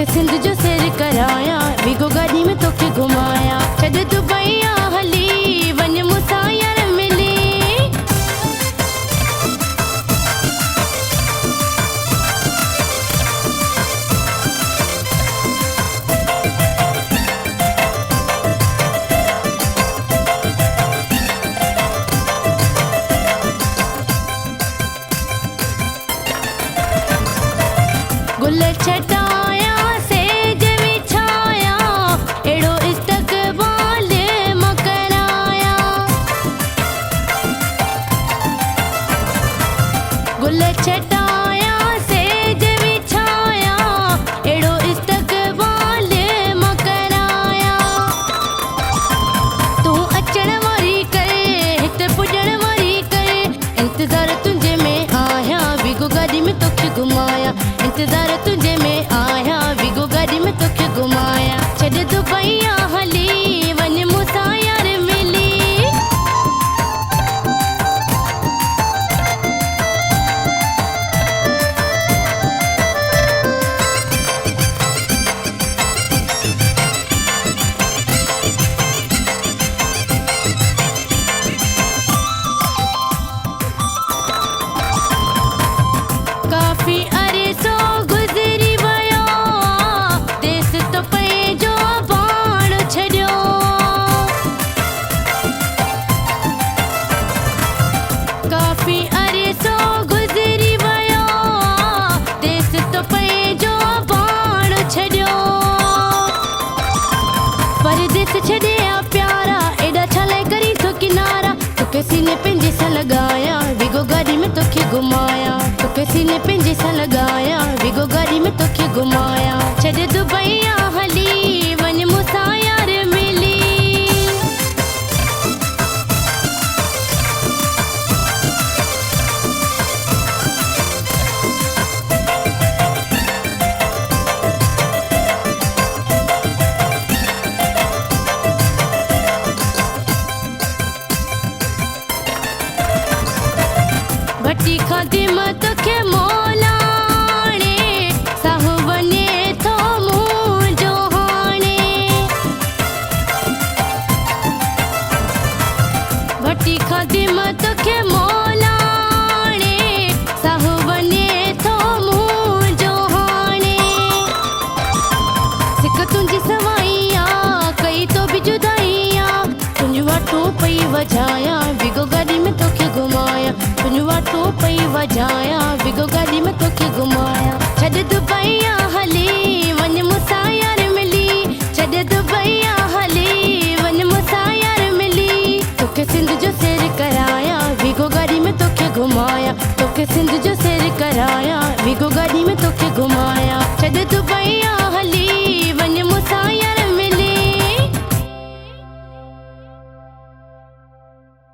तोखे सिंध जो सैर कराया, विगो गाड़ी में तोखे घुमाया। छॾ दुबईया हली वञ मूंसां यार मिली। गुल छटाया सेज विछाया, एड़ो इस्तक़बाल मां कराया। गुल छटाया सेज विछाया, एड़ो इस्तक़बाल मां कराया। तूं अचण वारी करे, हिते पुॼण वारी करे, इंतज़ार तुंहिंजे में आहियां, विगो गाॾी में तोखे घुमाया। इंतज़ार तुंहिंजे में आहियां, विगो गाॾी में तोखे घुमाया। छॾ दुबईया हली वञ मूंसां यार मिली। काफ़ी अरसो गुज़री वियो, देस तो पंहिंजो पाण छॾियो। काफ़ी अरसो गुज़री वियो, देस तो पंहिंजो पाण छॾियो। परदेस छॾिया प्यारा, एॾा छा लाइ करी थो किनारा। तोखे सीने पंहिंजे सां लॻाया, विगो गाॾी में तोखे घुमाया। तोखे सीने पंहिंजे सां लॻाया, विगो गाॾी में तोखे घुमाया। छॾ दुबईया हली वञ मूंसां यार मिली। भट्टी खाधी मां तोखे मोलाणे, साहु वञे थो मुंहिंजो हाणे। भट्टी खाधी मां तोखे मोलाणे, साहु वञे थो मुंहिंजो हाणे। सिक तुंहिंजी सवाइया, कई तो बि जुदाइया, तुंहिंजूं वाटूं पई वॼाया, विगो गाॾी में तोखे घुमाया। तुंहिंजूं वाटूं पई वॼाया, विगो गाॾी में तोखे घुमाया। छॾ दुबईया हली वञ मूंसां यार मिली। छॾ दुबईया हली वञ मूंसां यार मिली। तोखे सिंध जो सैर कराया, विगो गाॾी में तोखे घुमाया। तोखे सिंध जो सैर कराया, विगो गाॾी में तोखे घुमाया। छॾ दुबईया